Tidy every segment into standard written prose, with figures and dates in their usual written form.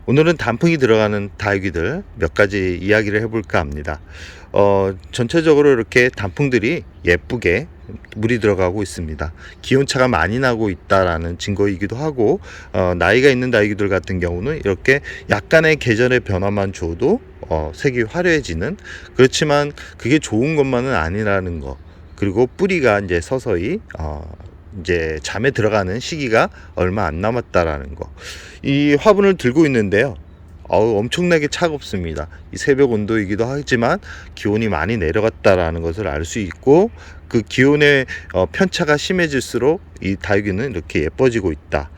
오늘은 단풍이 들어가는 다육이들 몇 가지 이야기를 해볼까 합니다. 전체적으로 이렇게 단풍들이 예쁘게 물이 들어가고 있습니다. 기온차가 많이 나고 있다라는 증거이기도 하고, 나이가 있는 다육이들 같은 경우는 이렇게 약간의 계절의 변화만 줘도 색이 화려해지는, 그렇지만 그게 좋은 것만은 아니라는 거, 그리고 뿌리가 이제 서서히 이제 잠에 들어가는 시기가 얼마 안 남았다라는 거. 이 화분을 들고 있는데요. 엄청나게 차갑습니다. 이 새벽 온도이기도 하지만 기온이 많이 내려갔다라는 것을 알 수 있고, 그 기온의 편차가 심해질수록 이 다육이는 이렇게 예뻐지고 있다.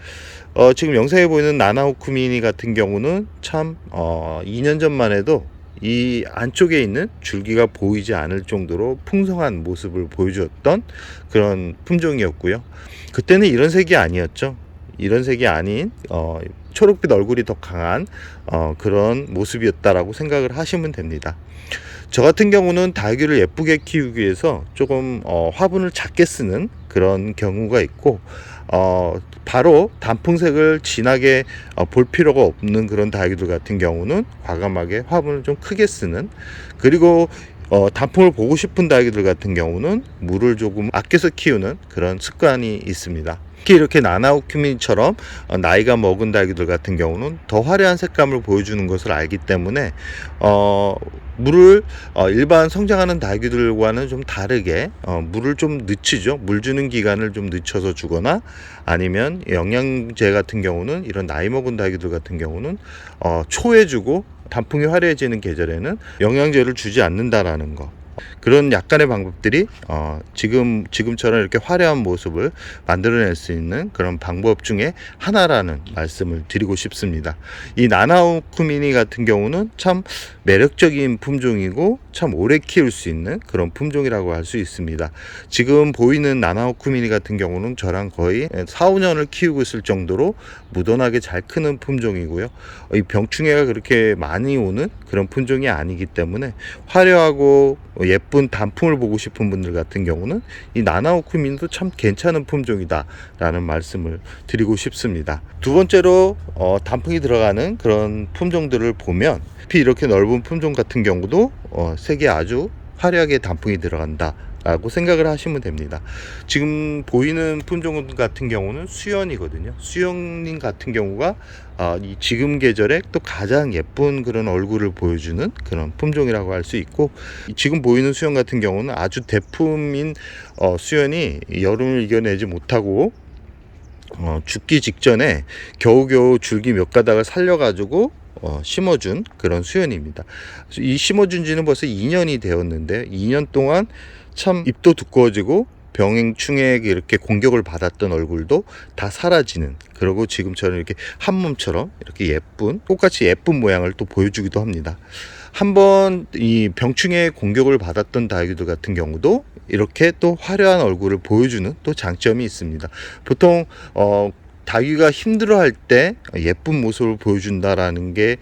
지금 영상에 보이는 나나오쿠미니 같은 경우는 참 2년 전만 해도 이 안쪽에 있는 줄기가 보이지 않을 정도로 풍성한 모습을 보여주었던 그런 품종이었고요. 그때는 이런 색이 아니었죠. 이런 색이 아닌 초록빛 얼굴이 더 강한 그런 모습이었다라고 생각을 하시면 됩니다. 저 같은 경우는 다육이를 예쁘게 키우기 위해서 조금 화분을 작게 쓰는 그런 경우가 있고, 바로 단풍색을 진하게 볼 필요가 없는 그런 다육이들 같은 경우는 과감하게 화분을 좀 크게 쓰는, 그리고 단풍을 보고 싶은 다육이들 같은 경우는 물을 조금 아껴서 키우는 그런 습관이 있습니다. 특히 이렇게 나나오큐민처럼 나이가 먹은 다육이들 같은 경우는 더 화려한 색감을 보여주는 것을 알기 때문에 물을 일반 성장하는 다육이들과는 좀 다르게 물을 좀 늦추죠. 물 주는 기간을 좀 늦춰서 주거나, 아니면 영양제 같은 경우는 이런 나이 먹은 다육이들 같은 경우는 초에 주고 단풍이 화려해지는 계절에는 영양제를 주지 않는다라는 거. 그런 약간의 방법들이 지금처럼 이렇게 화려한 모습을 만들어낼 수 있는 그런 방법 중에 하나라는 말씀을 드리고 싶습니다. 이 나나오쿠미니 같은 경우는 참 매력적인 품종이고 참 오래 키울 수 있는 그런 품종이라고 할 수 있습니다. 지금 보이는 나나오쿠미니 같은 경우는 저랑 거의 4, 5년을 키우고 있을 정도로 무던하게 잘 크는 품종이고요. 이 병충해가 그렇게 많이 오는 그런 품종이 아니기 때문에 화려하고 예쁜 단풍을 보고 싶은 분들 같은 경우는 이 나나오쿠민도 참 괜찮은 품종이다 라는 말씀을 드리고 싶습니다. 두 번째로 단풍이 들어가는 그런 품종들을 보면, 이렇게 넓은 품종 같은 경우도 색이 아주 화려하게 단풍이 들어간다 라고 생각을 하시면 됩니다. 지금 보이는 품종 같은 경우는 수연이거든요. 수연님 같은 경우가 이 지금 계절에 또 가장 예쁜 그런 얼굴을 보여주는 그런 품종이라고 할 수 있고, 지금 보이는 수연 같은 경우는 아주 대품인 수연이 여름을 이겨내지 못하고 죽기 직전에 겨우겨우 줄기 몇 가닥을 살려가지고 심어준 그런 수연입니다. 이 심어준 지는 벌써 2년이 되었는데, 2년 동안 참 잎도 두꺼워지고 병행충에 이렇게 공격을 받았던 얼굴도 다 사라지는, 그리고 지금처럼 이렇게 한 몸처럼 이렇게 예쁜, 똑같이 예쁜 모양을 또 보여주기도 합니다. 한번 이 병충해 공격을 받았던 다육이들 같은 경우도 이렇게 또 화려한 얼굴을 보여주는 또 장점이 있습니다. 보통 다육이가 힘들어할 때 예쁜 모습을 보여준다라는 게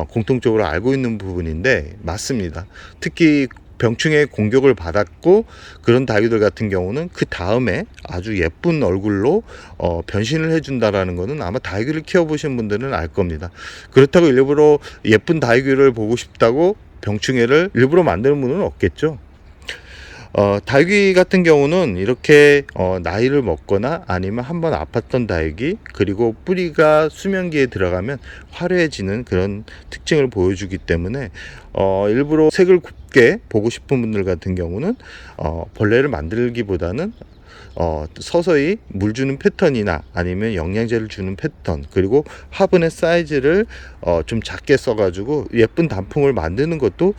공통적으로 알고 있는 부분인데 맞습니다. 특히 병충해 공격을 받았고 그런 다육이들 같은 경우는 그 다음에 아주 예쁜 얼굴로 변신을 해준다라는 것은 아마 다육이를 키워보신 분들은 알 겁니다. 그렇다고 일부러 예쁜 다육이를 보고 싶다고 병충해를 일부러 만드는 분은 없겠죠. 다육이 같은 경우는 이렇게 나이를 먹거나 아니면 한번 아팠던 다육이, 그리고 뿌리가 수면기에 들어가면 화려해지는 그런 특징을 보여주기 때문에 일부러 색을 곱게 보고 싶은 분들 같은 경우는 벌레를 만들기보다는 서서히 물 주는 패턴이나 아니면 영양제를 주는 패턴, 그리고 화분의 사이즈를 좀 작게 써가지고 예쁜 단풍을 만드는 것도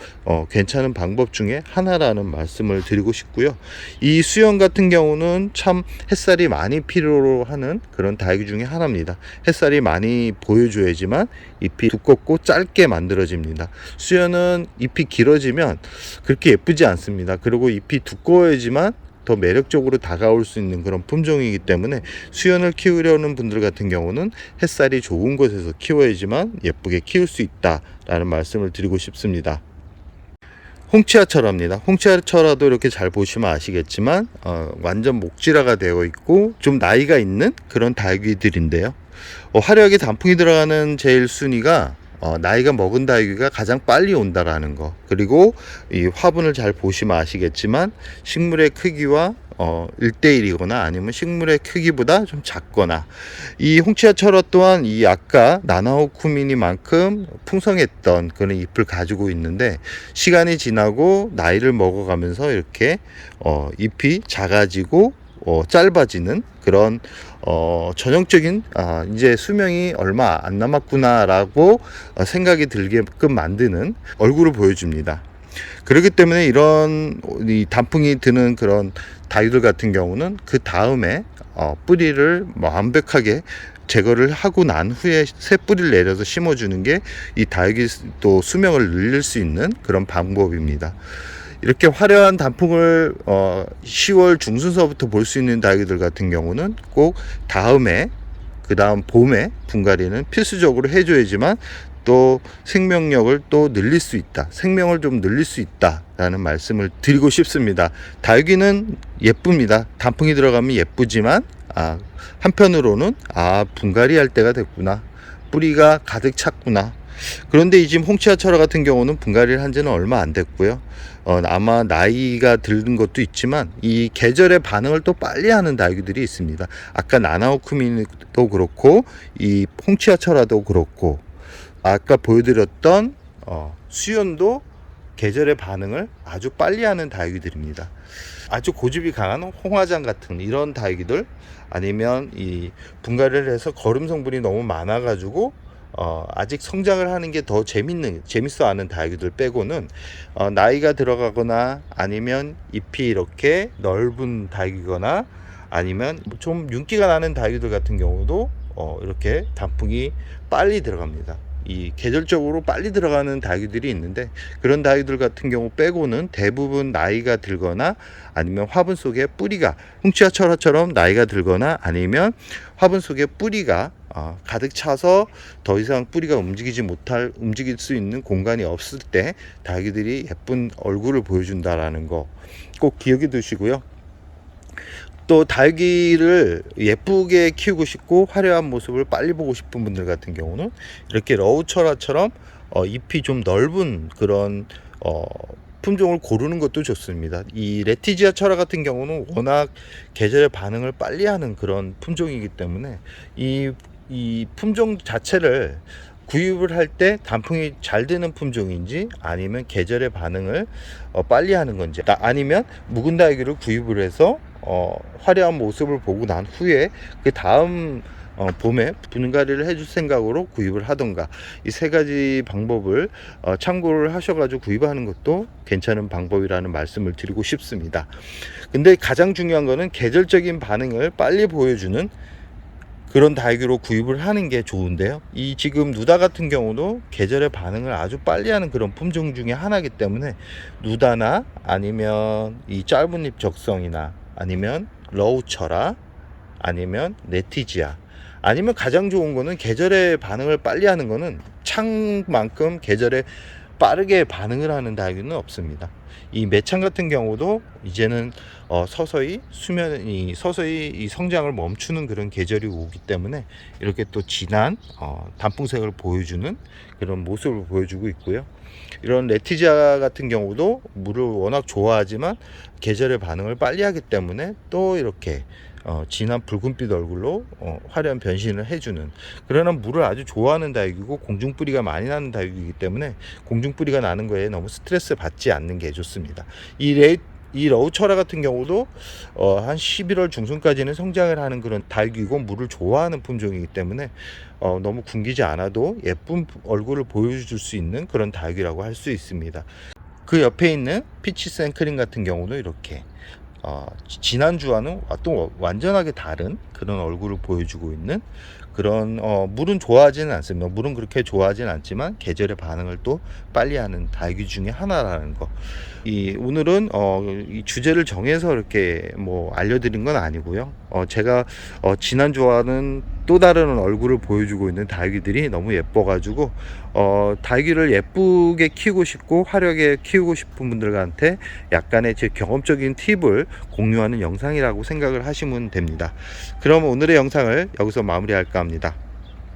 괜찮은 방법 중에 하나라는 말씀을 드리고 싶고요. 이 수연 같은 경우는 참 햇살이 많이 필요로 하는 그런 다육이 중에 하나입니다. 햇살이 많이 보여줘야지만 잎이 두껍고 짧게 만들어집니다. 수연은 잎이 길어지면 그렇게 예쁘지 않습니다. 그리고 잎이 두꺼워야지만 더 매력적으로 다가올 수 있는 그런 품종이기 때문에 수연을 키우려는 분들 같은 경우는 햇살이 좋은 곳에서 키워야지만 예쁘게 키울 수 있다라는 말씀을 드리고 싶습니다. 홍치아철화입니다. 홍치아철화도 이렇게 잘 보시면 아시겠지만 완전 목질화가 되어 있고 좀 나이가 있는 그런 다육이들인데요. 화려하게 단풍이 들어가는 제일 순위가 나이가 먹은 다육이가 가장 빨리 온다라는 거. 그리고 이 화분을 잘 보시면 아시겠지만 식물의 크기와 1대1이거나 아니면 식물의 크기보다 좀 작거나, 이 홍치와 철화 또한 이 아까 나나오쿠미니만큼 풍성했던 그런 잎을 가지고 있는데, 시간이 지나고 나이를 먹어가면서 이렇게 잎이 작아지고 짧아지는 그런 전형적인 이제 수명이 얼마 안 남았구나라고 생각이 들게끔 만드는 얼굴을 보여줍니다. 그렇기 때문에 이런 이 단풍이 드는 그런 다육들 같은 경우는 그 다음에 뿌리를 완벽하게 제거를 하고 난 후에 새 뿌리를 내려서 심어주는 게 이 다육이 또 수명을 늘릴 수 있는 그런 방법입니다. 이렇게 화려한 단풍을 10월 중순서부터 볼 수 있는 다육이들 같은 경우는 꼭 그 다음 봄에 분갈이는 필수적으로 해줘야지만 또 생명력을 또 늘릴 수 있다, 생명을 좀 늘릴 수 있다라는 말씀을 드리고 싶습니다. 다육이는 예쁩니다. 단풍이 들어가면 예쁘지만 한편으로는 분갈이 할 때가 됐구나, 뿌리가 가득 찼구나. 그런데 이 지금 홍치와 철화 같은 경우는 분갈이를 한 지는 얼마 안 됐고요. 아마 나이가 든 것도 있지만 이 계절의 반응을 또 빨리 하는 다육이들이 있습니다. 아까 나나오쿠미도 그렇고 이 홍치와 철화도 그렇고, 아까 보여드렸던 수연도 계절의 반응을 아주 빨리 하는 다육이들입니다. 아주 고집이 강한 홍화장 같은 이런 다육이들, 아니면 이 분갈이를 해서 거름 성분이 너무 많아 가지고 아직 성장을 하는 게 더 재밌어 하는 다육이들 빼고는 나이가 들어가거나 아니면 잎이 이렇게 넓은 다육이거나 아니면 좀 윤기가 나는 다육이들 같은 경우도 이렇게 단풍이 빨리 들어갑니다. 이 계절적으로 빨리 들어가는 다육이들이 있는데, 그런 다육이들 같은 경우 빼고는 대부분 나이가 들거나 아니면 화분 속에 뿌리가 홍치와 철화처럼 나이가 들거나 아니면 화분 속에 뿌리가 가득 차서 더 이상 뿌리가 움직일 수 있는 공간이 없을 때 다육이들이 예쁜 얼굴을 보여준다라는 거 꼭 기억해 두시고요. 또 다육이를 예쁘게 키우고 싶고 화려한 모습을 빨리 보고 싶은 분들 같은 경우는 이렇게 러우철화처럼 잎이 좀 넓은 그런 품종을 고르는 것도 좋습니다. 이 레티지아 철화 같은 경우는 워낙 계절의 반응을 빨리 하는 그런 품종이기 때문에 이 품종 자체를 구입을 할 때 단풍이 잘 되는 품종인지 아니면 계절의 반응을 빨리 하는 건지, 아니면 묵은 다육이를 구입을 해서 화려한 모습을 보고 난 후에 그 다음 봄에 분갈이를 해줄 생각으로 구입을 하던가, 이 세 가지 방법을 참고를 하셔가지고 구입하는 것도 괜찮은 방법이라는 말씀을 드리고 싶습니다. 근데 가장 중요한 거는 계절적인 반응을 빨리 보여주는 그런 다육이로 구입을 하는 게 좋은데요. 이 지금 누다 같은 경우도 계절의 반응을 아주 빨리 하는 그런 품종 중에 하나이기 때문에 누다나 아니면 이 짧은 잎 적성이나 아니면 러우철화 아니면 레티지아, 아니면 가장 좋은 거는 계절의 반응을 빨리 하는 거는 창만큼 계절에 빠르게 반응을 하는 다육이는 없습니다. 이 매창 같은 경우도 이제는 서서히 이 성장을 멈추는 그런 계절이 오기 때문에 이렇게 또 진한 단풍색을 보여주는 그런 모습을 보여주고 있고요. 이런 레티지아 같은 경우도 물을 워낙 좋아하지만 계절의 반응을 빨리 하기 때문에 또 이렇게 진한 붉은빛 얼굴로 화려한 변신을 해주는, 그러나 물을 아주 좋아하는 다육이고 공중뿌리가 많이 나는 다육이기 때문에 공중뿌리가 나는 거에 너무 스트레스 받지 않는 게 좋습니다. 이 러우철화 같은 경우도 한 11월 중순까지는 성장을 하는 그런 다육이고 물을 좋아하는 품종이기 때문에 너무 굶기지 않아도 예쁜 얼굴을 보여줄 수 있는 그런 다육이라고 할 수 있습니다. 그 옆에 있는 피치 생크림 같은 경우도 이렇게 지난주와는 또 완전하게 다른 그런 얼굴을 보여주고 있는 그런 물은 좋아하지는 않습니다. 물은 그렇게 좋아하지는 않지만 계절의 반응을 또 빨리 하는 다육이 중에 하나라는 거. 오늘은 이 주제를 정해서 이렇게 알려드린 건 아니고요. 제가 지난주와는 또 다른 얼굴을 보여주고 있는 다육이들이 너무 예뻐가지고 다육이를 예쁘게 키우고 싶고 화려하게 키우고 싶은 분들한테 약간의 제 경험적인 팁을 공유하는 영상이라고 생각을 하시면 됩니다. 그럼 오늘의 영상을 여기서 마무리할까 합니다.